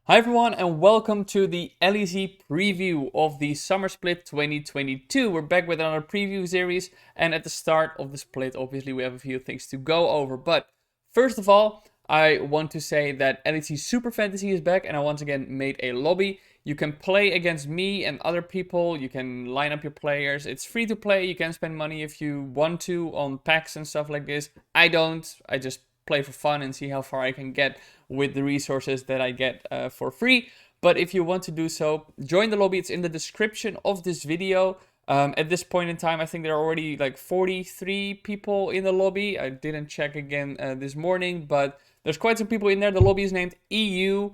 Hi everyone and welcome to the LEC preview of the Summer Split 2022. We're back with another preview series, and at the start of the split obviously we have a few things to go over. But first of all, I want to say that LEC Super Fantasy is back and I once again made a lobby. You can play against me and other people, you can line up your players. It's free to play, you can spend money if you want to on packs and stuff like this. I don't, I just play for fun and see how far I can get with the resources that I get for free. But if you want to do so, join the lobby. It's in the description of this video. At this point in time, I think there are already like 43 people in the lobby. I didn't check again this morning, but there's quite some people in there. The lobby is named EU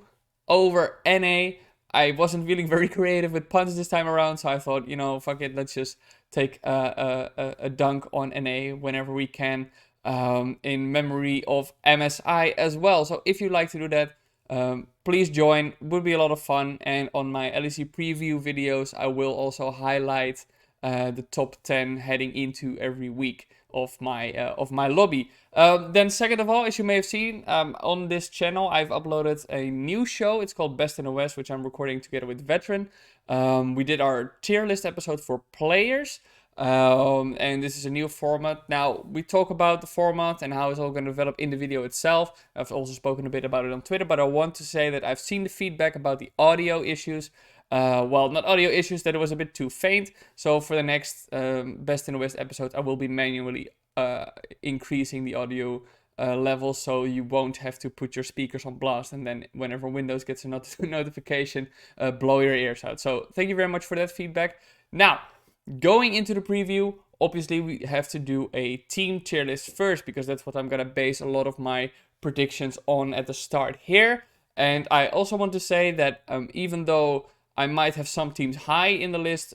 over NA. I wasn't feeling very creative with puns this time around, so I thought, fuck it, let's just take a dunk on NA whenever we can. In memory of MSI as well. So if you'd like to do that, please join. It would be a lot of fun. And on my LEC preview videos, I will also highlight the top 10 heading into every week of my lobby. Then second of all, as you may have seen on this channel, I've uploaded a new show. It's called Best in the West, which I'm recording together with Veteran. We did our tier list episode for players. And this is a new format. Now, we talk about the format and how it's all going to develop in the video itself. I've also spoken a bit about it on Twitter, but I want to say that I've seen the feedback about the audio issues. Well, not audio issues, that it was a bit too faint. So for the next Best in the West episode, I will be manually increasing the audio level, so you won't have to put your speakers on blast and then whenever Windows gets a notification, blow your ears out. So thank you very much for that feedback. Now, going into the preview, obviously we have to do a team tier list first because that's what I'm going to base a lot of my predictions on at the start here. And I also want to say that even though I might have some teams high in the list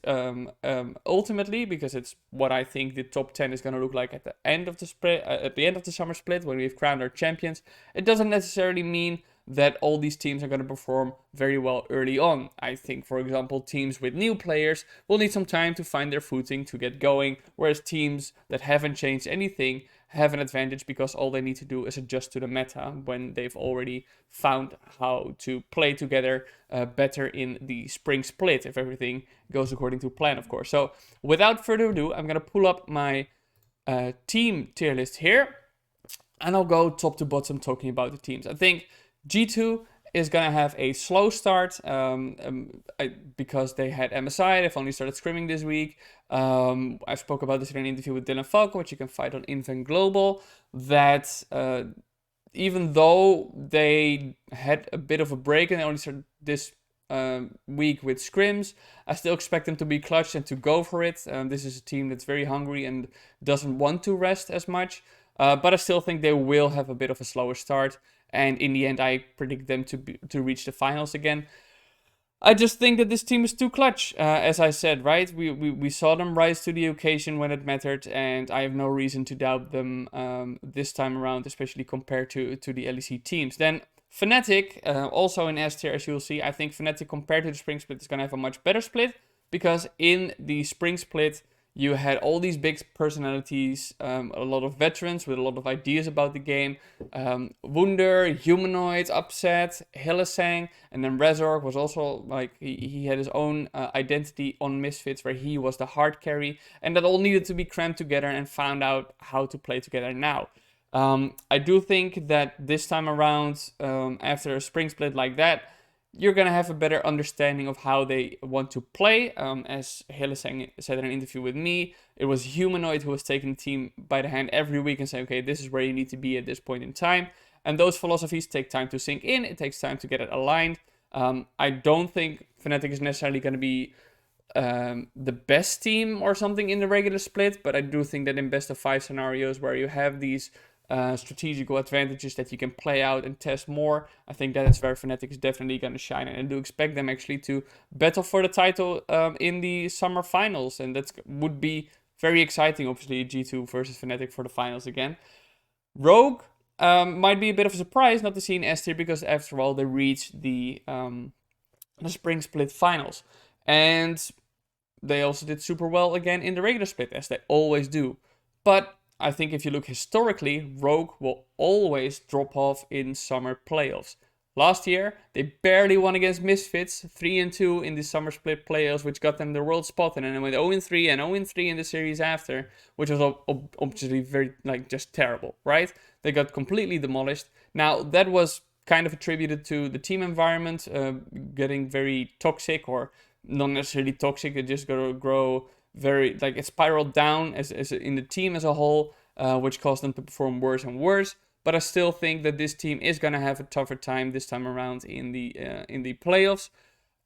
ultimately, because it's what I think the top 10 is going to look like at the end of the split, at the end of the summer split when we've crowned our champions, it doesn't necessarily mean that all these teams are going to perform very well early on. I think, for example, teams with new players will need some time to find their footing to get going, whereas teams that haven't changed anything have an advantage because all they need to do is adjust to the meta when they've already found how to play together better in the spring split, if everything goes according to plan, of course. So without further ado, I'm going to pull up my team tier list here, and I'll go top to bottom talking about the teams. I think G2 is going to have a slow start because they had MSI. They've only started scrimming this week. I spoke about this in an interview with Dylan Falco, which you can find on Invent Global, that even though they had a bit of a break and they only started this week with scrims, I still expect them to be clutch and to go for it. This is a team that's very hungry and doesn't want to rest as much. But I still think they will have a bit of a slower start. And in the end, I predict them to reach the finals again. I just think that this team is too clutch, as I said, right? We saw them rise to the occasion when it mattered, and I have no reason to doubt them this time around, especially compared to the LEC teams. Then Fnatic, also in S tier, as you'll see, I think Fnatic compared to the spring split is going to have a much better split, because in the spring split, you had all these big personalities, a lot of veterans with a lot of ideas about the game. Wunder, Humanoid, Upset, Hillesang, and then Razork was also like, he had his own identity on Misfits where he was the hard carry. And that all needed to be crammed together and found out how to play together now. I do think that this time around, after a spring split like that, you're going to have a better understanding of how they want to play. As Hillesang said in an interview with me, it was Humanoid who was taking the team by the hand every week and saying, okay, this is where you need to be at this point in time. And those philosophies take time to sink in. It takes time to get it aligned. I don't think Fnatic is necessarily going to be the best team or something in the regular split, but I do think that in best of 5 scenarios where you have these strategical advantages that you can play out and test more, I think that is where Fnatic is definitely going to shine, and I do expect them actually to battle for the title in the summer finals, and that would be very exciting. Obviously, G2 versus Fnatic for the finals again. Rogue might be a bit of a surprise not to see in S tier, because after all they reached the spring split finals, and they also did super well again in the regular split, as they always do. But I think if you look historically, Rogue will always drop off in summer playoffs. Last year, they barely won against Misfits, 3-2 in the summer split playoffs, which got them the world spot, and then they went 0-3 and 0-3 in the series after, which was obviously very, just terrible, right? They got completely demolished. Now, that was kind of attributed to the team environment getting very toxic, or not necessarily toxic, it just got to grow very, it spiraled down as in the team as a whole, which caused them to perform worse and worse. But I still think that this team is going to have a tougher time this time around in the playoffs.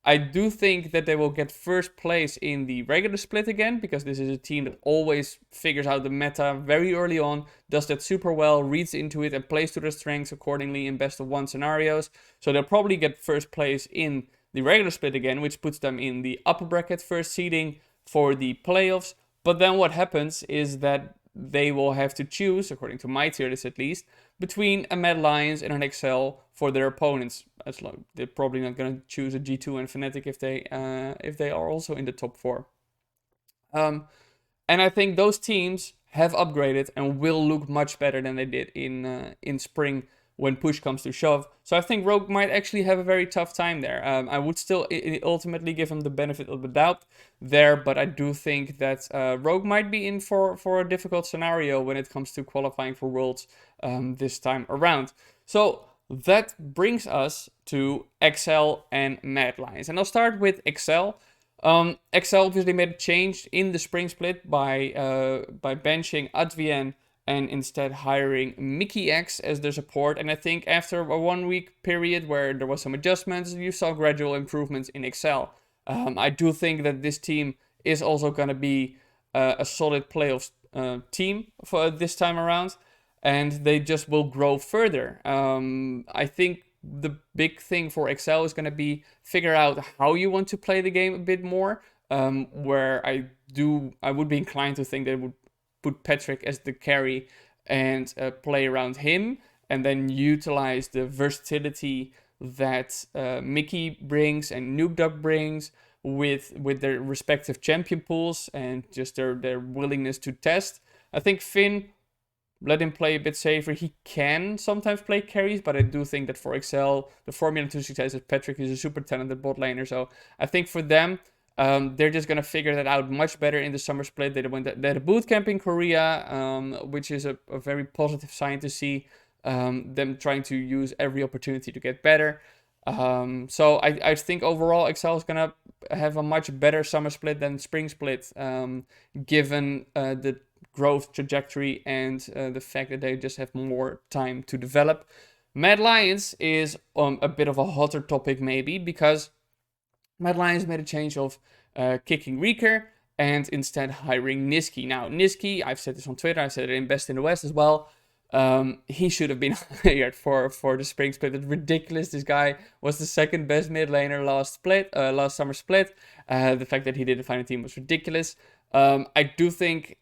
I do think that they will get first place in the regular split again, because this is a team that always figures out the meta very early on, does that super well, reads into it, and plays to their strengths accordingly in best of one scenarios. So they'll probably get first place in the regular split again, which puts them in the upper bracket first seeding for the playoffs. But then what happens is that they will have to choose, according to my tier list at least, between a Mad Lions and an XL for their opponents. They're probably not going to choose a G2 and Fnatic if they are also in the top 4. And I think those teams have upgraded and will look much better than they did in spring when push comes to shove. So I think Rogue might actually have a very tough time there. I would still ultimately give him the benefit of the doubt there, but I do think that Rogue might be in for a difficult scenario when it comes to qualifying for Worlds this time around. So that brings us to XL and Mad Lions. And I'll start with XL. XL obviously made a change in the spring split by benching Advien and instead hiring Mickey X as their support. And I think after a 1 week period where there was some adjustments, you saw gradual improvements in XL. I do think that this team is also going to be a solid playoff team for this time around, and they just will grow further. I think the big thing for XL is going to be figure out how you want to play the game a bit more, where I would be inclined to think they would put Patrick as the carry and play around him, and then utilize the versatility that Mickey brings and Noobdog brings with their respective champion pools and just their willingness to test. I think Finn, let him play a bit safer. He can sometimes play carries, but I do think that for XL, the formula to success is Patrick is a super talented bot laner. So I think for them, they're just going to figure that out much better in the summer split. They had a boot camp in Korea, which is a very positive sign to see them trying to use every opportunity to get better. So I think overall XL is going to have a much better summer split than spring split, given the growth trajectory and the fact that they just have more time to develop. Mad Lions is a bit of a hotter topic maybe, because Mad Lions made a change of kicking Reeker and instead hiring Niski. Now, Niski, I've said this on Twitter, I've said it in Best in the West as well. He should have been hired for the spring split. It's ridiculous. This guy was the second best mid laner last summer split. The fact that he didn't find a team was ridiculous. I do think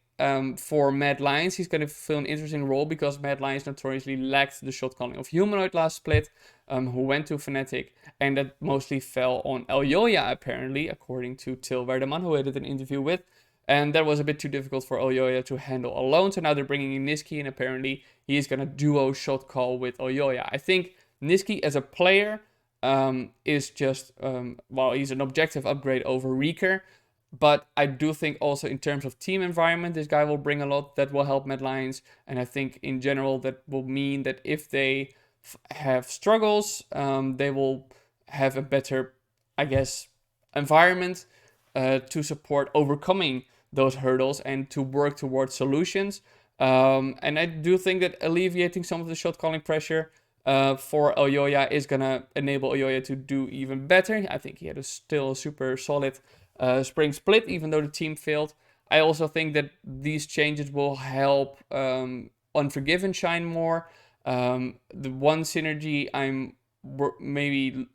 for Mad Lions, he's going to fulfill an interesting role, because Mad Lions notoriously lacked the shot calling of Humanoid last split, who went to Fnatic, and that mostly fell on Elyoya, apparently, according to Till Werdeman, who I did an interview with. And that was a bit too difficult for Elyoya to handle alone. So now they're bringing in Niski, and apparently he is going to duo shot call with Elyoya. I think Niski as a player is just, he's an objective upgrade over Reeker. But I do think also in terms of team environment, this guy will bring a lot that will help Mad Lions. And I think in general, that will mean that if they have struggles, they will have a better, I guess, environment to support overcoming those hurdles and to work towards solutions. And I do think that alleviating some of the shot calling pressure for Elyoya is going to enable Elyoya to do even better. I think he had still a super solid spring split, even though the team failed. I also think that these changes will help Unforgiven shine more. The one synergy I'm maybe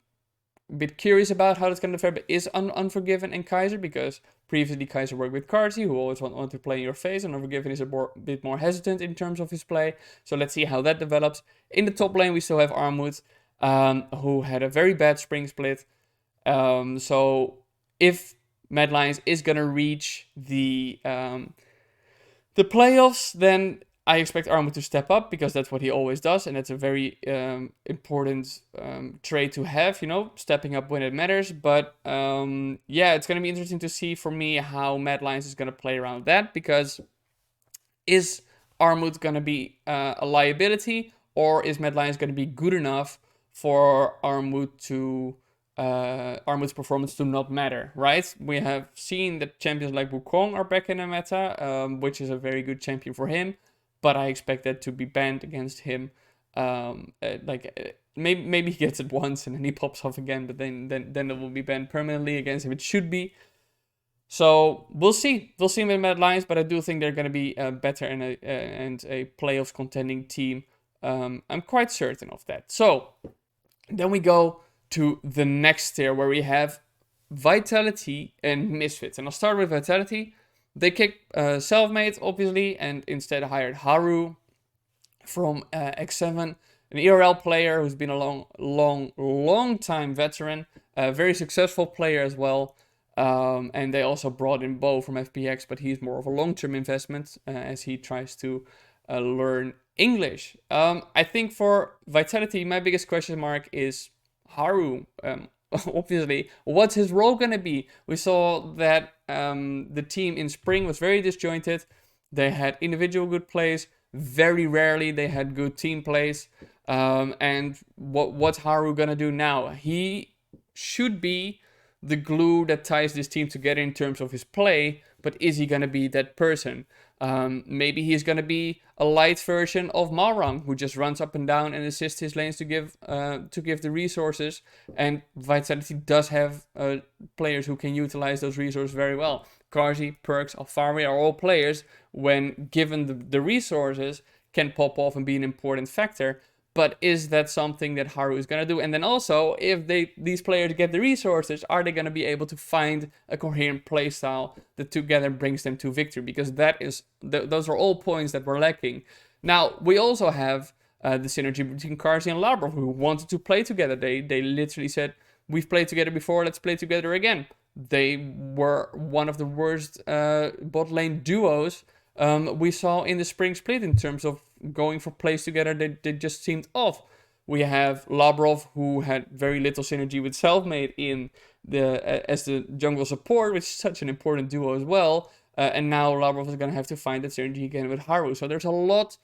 a bit curious about how that's going to fare is Unforgiven and Kaiser, because previously Kaiser worked with Karzi, who always want to play in your face, and Unforgiven is a bit more hesitant in terms of his play. So let's see how that develops. In the top lane, we still have Armut, who had a very bad spring split. So if Mad Lions is going to reach the playoffs, then I expect Armut to step up because that's what he always does, and it's a very important trait to have, stepping up when it matters. But yeah, it's going to be interesting to see for me how Mad Lions is going to play around that, because is Armut going to be a liability, or is Mad Lions going to be good enough for Armut's performance to not matter, right? We have seen that champions like Wukong are back in the meta, which is a very good champion for him, but I expect that to be banned against him. Maybe he gets it once and then he pops off again, but then it will be banned permanently against him. It should be. So we'll see. We'll see with Mad Lions, but I do think they're going to be better and a playoffs contending team. I'm quite certain of that. So then we go to the next tier where we have Vitality and Misfits. And I'll start with Vitality. They kicked Selfmade, obviously, and instead hired Haru from X7, an ERL player who's been a long time veteran, a very successful player as well. And they also brought in Bo from FPX, but he's more of a long-term investment as he tries to learn English. I think for Vitality, my biggest question mark is Haru. Obviously, what's his role going to be? We saw that the team in spring was very disjointed. They had individual good plays. Very rarely they had good team plays. And what's Haru going to do now? He should be the glue that ties this team together in terms of his play, but is he going to be that person? Maybe he's going to be a light version of Malrang, who just runs up and down and assists his lanes to give the resources. And Vitality does have players who can utilize those resources very well. Karzi, Perks, Alfari are all players, when given the resources, can pop off and be an important factor. But is that something that Haru is going to do? And then also, if these players get the resources, are they going to be able to find a coherent playstyle that together brings them to victory? Because those are all points that we're lacking. Now, we also have the synergy between Karzi and Labrov, who wanted to play together. They literally said, we've played together before, let's play together again. They were one of the worst bot lane duos we saw in the spring split in terms of going for plays together. They just seemed off. We have Labrov, who had very little synergy with Selfmade as the jungle support, which is such an important duo as well. And now Labrov is going to have to find that synergy again with Haru. So there's a lot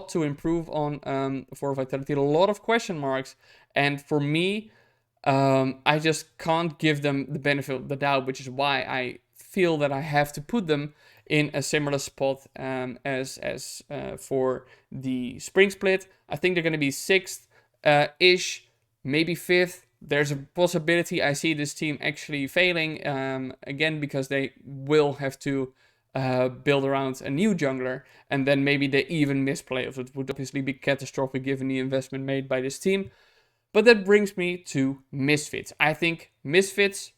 to improve on for Vitality. A lot of question marks. And for me, I just can't give them the benefit of the doubt, which is why I feel that I have to put them in a similar spot as for the spring split. I think they're going to be 6th-ish, maybe 5th. There's a possibility I see this team actually failing again, because they will have to build around a new jungler, and then maybe they even miss playoffs. It would obviously be catastrophic given the investment made by this team. But that brings me to Misfits. I think Misfits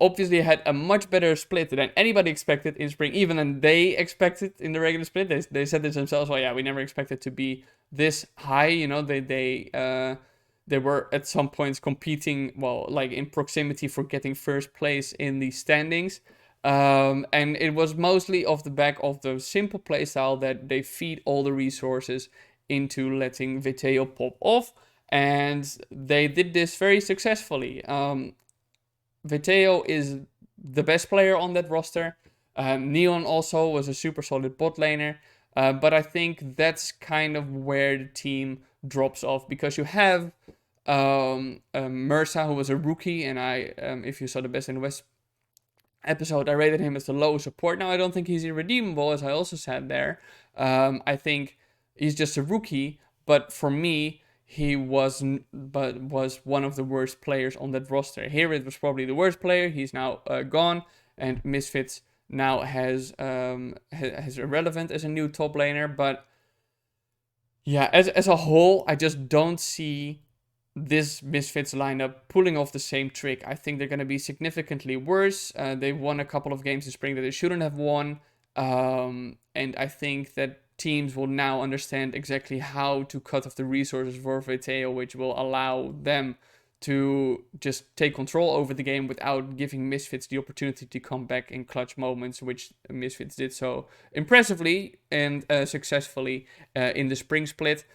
obviously had a much better split than anybody expected in spring, even than they expected in the regular split. They said this themselves, well, yeah, we never expected to be this high. They were at some points competing, well, like in proximity for getting first place in the standings. And it was mostly off the back of the simple playstyle that they feed all the resources into letting Viteo pop off. And they did this very successfully. Viteo is the best player on that roster. Neon also was a super solid bot laner. But I think that's kind of where the team drops off, because you have Mursa, who was a rookie, and if you saw the Best in the West episode, I rated him as the low support. Now, I don't think he's irredeemable, as I also said there. I think he's just a rookie, but for me, he was one of the worst players on that roster. Here it was probably the worst player. He's now gone, and Misfits now has irrelevant as a new top laner. But yeah, as a whole, I just don't see this Misfits lineup pulling off the same trick. I think they're going to be significantly worse. They won a couple of games in spring that they shouldn't have won, and I think that teams will now understand exactly how to cut off the resources for Viteo, which will allow them to just take control over the game without giving Misfits the opportunity to come back in clutch moments, which Misfits did so impressively and successfully in the spring split.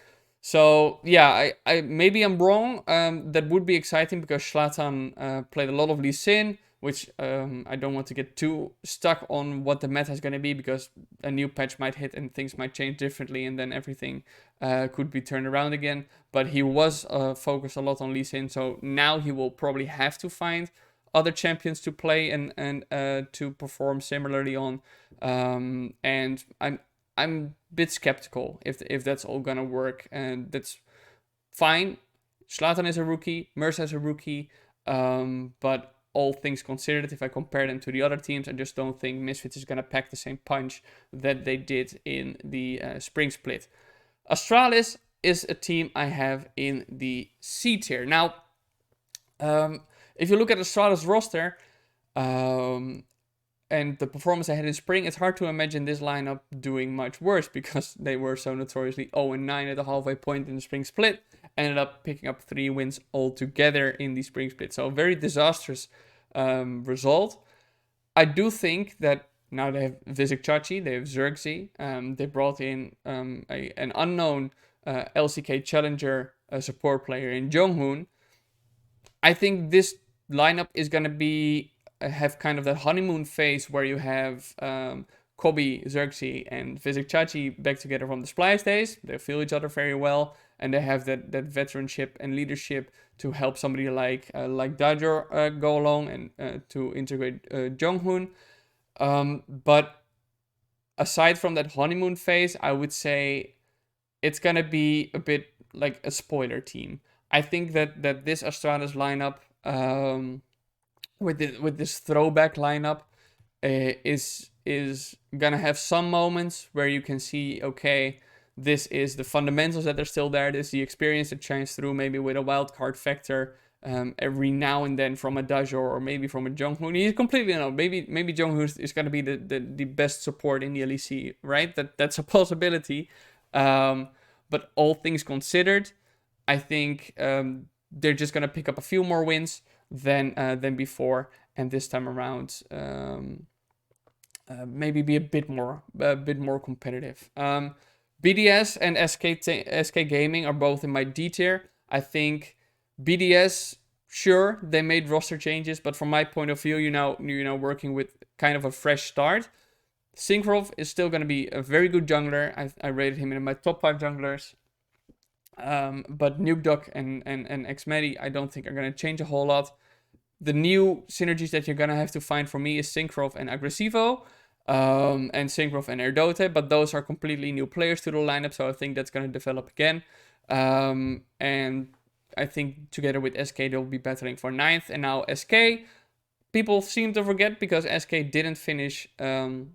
So yeah, I maybe I'm wrong. That would be exciting because Zlatan played a lot of Lee Sin, which I don't want to get too stuck on what the meta is going to be, because a new patch might hit and things might change differently, and then everything could be turned around again. But he was focused a lot on Lee Sin, so now he will probably have to find other champions to play and to perform similarly on. And I'm a bit skeptical if that's all gonna work, and that's fine. Zlatan is a rookie, Mercer is a rookie, but all things considered, if I compare them to the other teams, I just don't think Misfits is gonna pack the same punch that they did in the spring split. Astralis is a team I have in the C tier. Now, if you look at Astralis roster, and the performance I had in spring, it's hard to imagine this lineup doing much worse, because they were so notoriously 0-9 at the halfway point in the spring split. Ended up picking up 3 wins altogether in the spring split. So a very disastrous result. I do think that now they have Vizic Chachi, they have Xerxes. They brought in an unknown LCK challenger support player in Jonghoon. I think this lineup is going to have kind of that honeymoon phase where you have Kobe, Xerxes, and Vizic Chachi back together from the Splice days. They feel each other very well, and they have that veteranship and leadership to help somebody like Dajor go along and to integrate Jonghoon. But aside from that honeymoon phase, I would say it's gonna be a bit like a spoiler team. I think that this Astralis lineup, with this throwback lineup, is gonna have some moments where you can see, okay, this is the fundamentals that are still there. This is the experience that shines through, maybe with a wild card factor every now and then from a Dajor or maybe from a Jonghoon. He's completely maybe Jonghoon is gonna be the best support in the LEC, right? That's a possibility. But all things considered, I think they're just gonna pick up a few more wins than before, and this time around maybe be a bit more competitive. BDS and SK Gaming are both in my D tier. I think BDS, sure, they made roster changes, but from my point of view, you're now working with kind of a fresh start. Synkrov is still going to be a very good jungler. I rated him in my top 5 junglers. But Nukeduck and Xmedi, I don't think are going to change a whole lot. The new synergies that you're going to have to find for me is Synkrov and Aggressivo, and Synkrov and Erdote, but those are completely new players to the lineup, so I think that's going to develop again. And I think together with SK, they'll be battling for 9th. And now SK, people seem to forget, because SK didn't finish 10th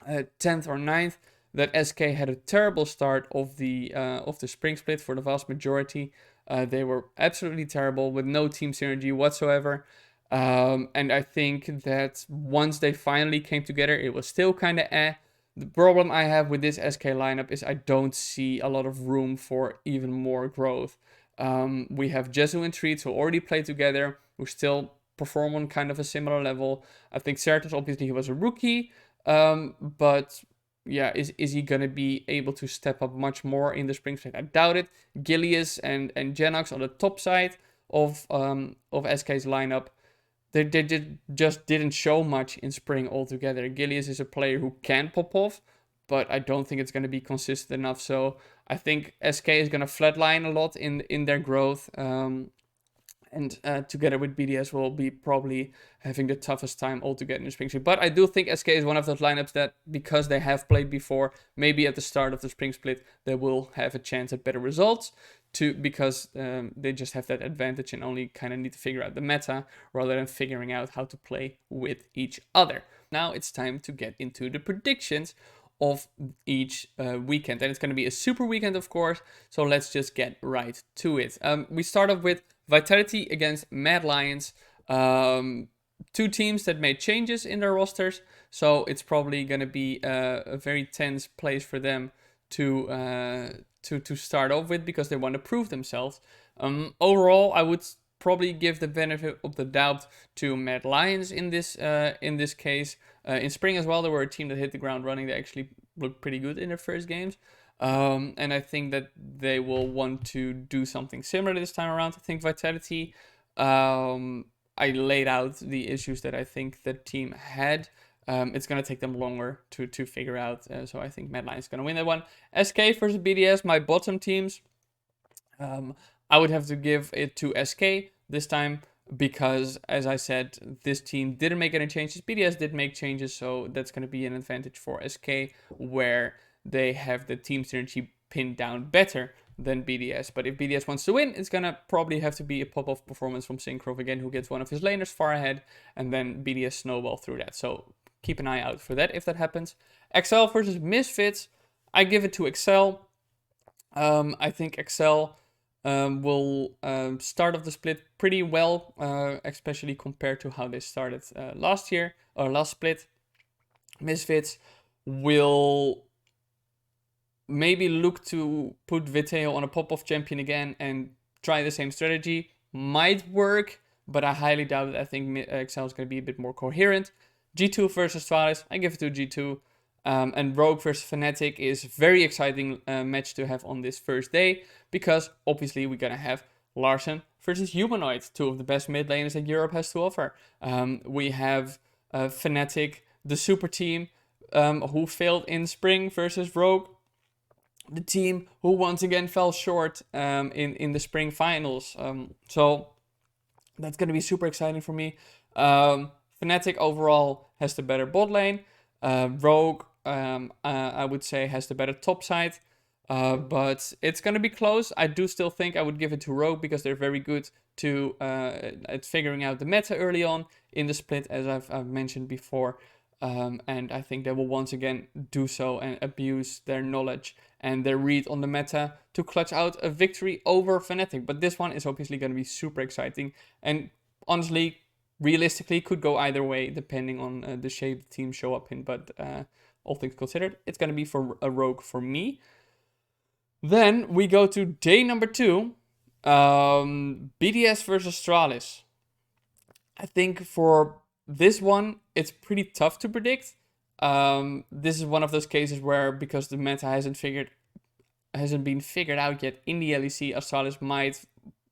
or 9th, that SK had a terrible start of the spring split for the vast majority. They were absolutely terrible with no team synergy whatsoever. And I think that once they finally came together, it was still kind of eh. The problem I have with this SK lineup is I don't see a lot of room for even more growth. We have Jesu and Treats who already play together, who still perform on kind of a similar level. I think Certus, obviously, he was a rookie, but yeah, is he gonna be able to step up much more in the spring split? I doubt it. Gilius and Genox on the top side of SK's lineup, they just didn't show much in spring altogether. Gilius is a player who can pop off, but I don't think it's going to be consistent enough. So I think SK is going to flatline a lot in their growth. And together with BDS will be probably having the toughest time altogether in the spring split. But I do think SK is one of those lineups that, because they have played before, maybe at the start of the spring split, they will have a chance at better results, because they just have that advantage and only kind of need to figure out the meta rather than figuring out how to play with each other. Now it's time to get into the predictions of each weekend, and it's going to be a super weekend, of course, so let's just get right to it. We start off with Vitality against Mad Lions, two teams that made changes in their rosters, so it's probably going to be a very tense place for them to start off with, because they want to prove themselves. Overall, I would probably give the benefit of the doubt to Mad Lions in this case. In spring as well, they were a team that hit the ground running. They actually looked pretty good in their first games. And I think that they will want to do something similar this time around. I think Vitality, I laid out the issues that I think the team had. It's going to take them longer to figure out. So I think Mad Lions is going to win that one. SK versus BDS, my bottom teams. I would have to give it to SK this time because, as I said, this team didn't make any changes. BDS did make changes, so that's going to be an advantage for SK where they have the team synergy pinned down better than BDS. But if BDS wants to win, it's going to probably have to be a pop-off performance from Synchro again, who gets one of his laners far ahead, and then BDS snowball through that. So keep an eye out for that if that happens. XL versus Misfits, I give it to XL. I think XL will start off the split pretty well, especially compared to how they started last year or last split. Misfits will maybe look to put Viteo on a pop-off champion again and try the same strategy. Might work, but I highly doubt it. I think XL is going to be a bit more coherent. G2 versus Astralis, I give it to G2. And Rogue versus Fnatic is very exciting match to have on this first day, because obviously we're going to have Larssen versus Humanoid, two of the best mid laners that Europe has to offer. We have Fnatic, the super team, who failed in spring, versus Rogue, the team who once again fell short in the spring finals. So that's going to be super exciting for me. Fnatic overall has the better bot lane. Rogue, I would say, has the better top side. But it's going to be close. I do still think I would give it to Rogue because they're very good to at figuring out the meta early on in the split, as I've mentioned before. And I think they will once again do so and abuse their knowledge and their read on the meta to clutch out a victory over Fnatic. But this one is obviously going to be super exciting. And honestly, realistically, could go either way depending on the shape the team show up in. But all things considered, it's going to be for a Rogue for me. Then we go to day number 2. BDS versus Astralis. I think for this one, it's pretty tough to predict. This is one of those cases where, because the meta hasn't been figured out yet in the LEC, Astralis might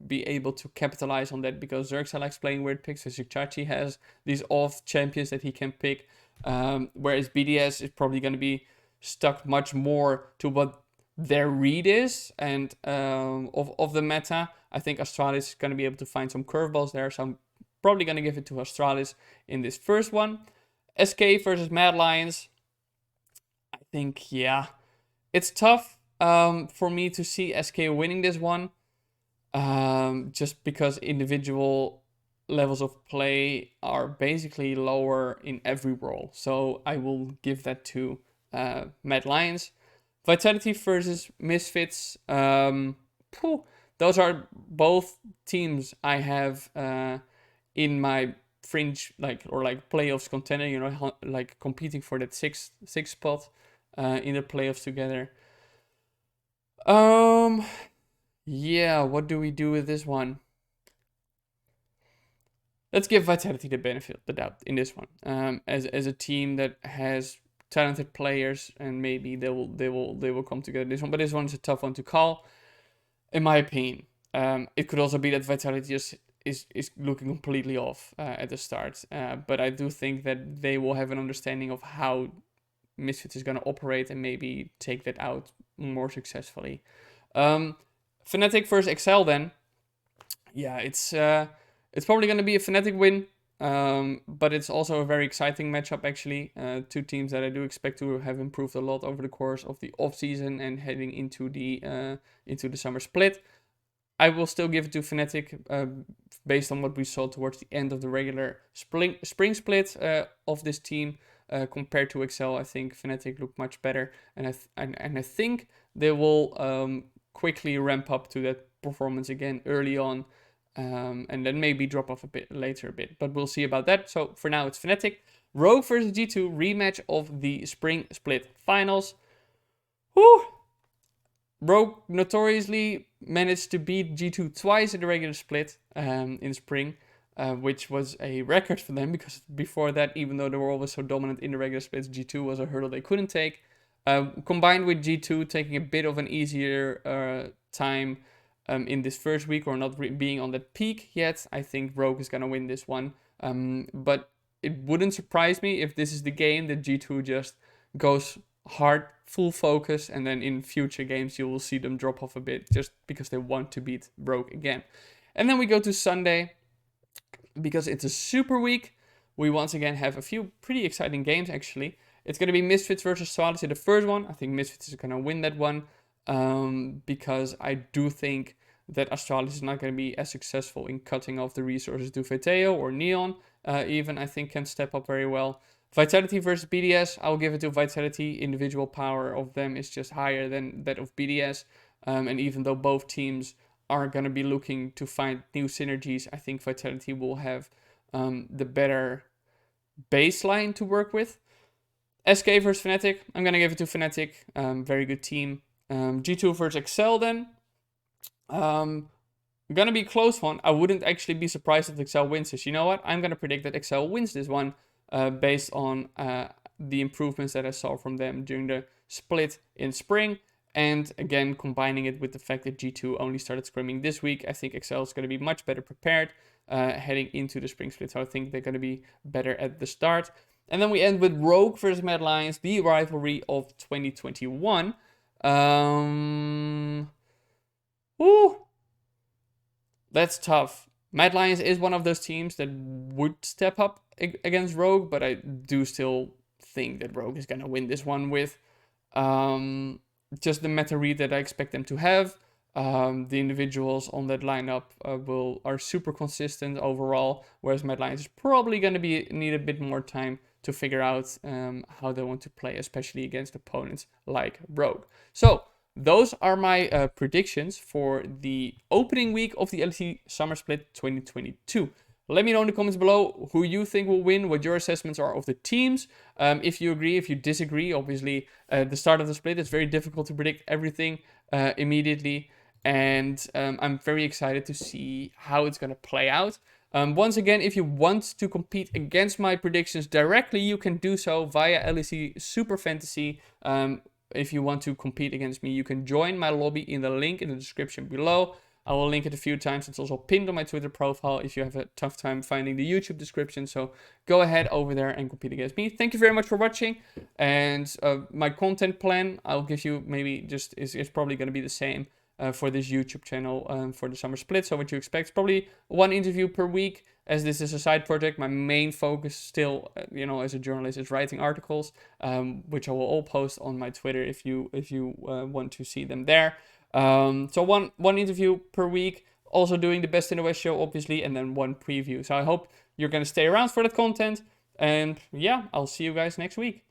be able to capitalize on that, because Xerxes likes playing weird picks. So Chachi has these off champions that he can pick, whereas BDS is probably going to be stuck much more to what their read is and of the meta. I think Astralis is going to be able to find some curveballs there, so I'm probably going to give it to Astralis in this first one. SK versus Mad Lions. I think, yeah, it's tough for me to see SK winning this one, just because individual levels of play are basically lower in every role. So I will give that to Mad Lions. Vitality versus Misfits. Those are both teams I have in my fringe, playoffs contender, you know, like competing for that sixth spot in the playoffs together. Yeah, what do we do with this one? Let's give Vitality the benefit of the doubt in this one. As a team that has talented players, and maybe they will come together this one. But this one is a tough one to call, in my opinion. It could also be that Vitality just is looking completely off at the start. But I do think that they will have an understanding of how Misfits is going to operate and maybe take that out more successfully. Fnatic versus XL then. Yeah, it's probably going to be a Fnatic win. But it's also a very exciting matchup, actually. Two teams that I do expect to have improved a lot over the course of the off-season and heading into the summer split. I will still give it to Fnatic based on what we saw towards the end of the regular spring split of this team compared to XL. I think Fnatic looked much better, and I think they will quickly ramp up to that performance again early on. And then maybe drop off a bit later, but we'll see about that. So for now, it's Fnatic. Rogue versus G2, rematch of the spring split finals. Whew. Rogue notoriously managed to beat G2 twice in the regular split in spring, which was a record for them because before that, even though they were always so dominant in the regular splits, G2 was a hurdle they couldn't take. Combined with G2 taking a bit of an easier time in this first week or not being on that peak yet, I think Rogue is going to win this one. But it wouldn't surprise me if this is the game that G2 just goes hard, full focus, and then in future games you will see them drop off a bit just because they want to beat Rogue again. And then we go to Sunday, because it's a super week. We once again have a few pretty exciting games actually. It's going to be Misfits versus Astralis in the first one. I think Misfits is going to win that one because I do think that Astralis is not going to be as successful in cutting off the resources to Veteo or Neon. Even I think can step up very well. Vitality versus BDS, I'll give it to Vitality. Individual power of them is just higher than that of BDS. And even though both teams are going to be looking to find new synergies, I think Vitality will have the better baseline to work with. SK versus Fnatic, I'm going to give it to Fnatic. Very good team. G2 versus Excel then. Gonna be a close one. I wouldn't actually be surprised if Excel wins this. You know what? I'm going to predict that Excel wins this one based on the improvements that I saw from them during the split in spring. And again, combining it with the fact that G2 only started scrimming this week, I think Excel is going to be much better prepared heading into the spring split. So I think they're going to be better at the start. And then we end with Rogue versus Mad Lions, the rivalry of 2021. That's tough. Mad Lions is one of those teams that would step up against Rogue, but I do still think that Rogue is going to win this one with just the meta read that I expect them to have. The individuals on that lineup are super consistent overall, whereas Mad Lions is probably going to need a bit more time to figure out how they want to play, especially against opponents like Rogue. So those are my predictions for the opening week of the LEC Summer Split 2022. Let me know in the comments below who you think will win, what your assessments are of the teams. If you agree, if you disagree, obviously at the start of the split, it's very difficult to predict everything immediately. And I'm very excited to see how it's going to play out. Once again, if you want to compete against my predictions directly, you can do so via LEC Super Fantasy. If you want to compete against me, you can join my lobby in the link in the description below. I will link it a few times. It's also pinned on my Twitter profile if you have a tough time finding the YouTube description. So go ahead over there and compete against me. Thank you very much for watching. And my content plan, I'll give you maybe just is probably going to be the same for this YouTube channel for the summer split. So what you expect is probably one interview per week, as this is a side project. My main focus still, as a journalist, is writing articles, which I will all post on my Twitter if you want to see them there. So one interview per week, also doing the Best in the West show, obviously, and then one preview. So I hope you're going to stay around for that content. And yeah, I'll see you guys next week.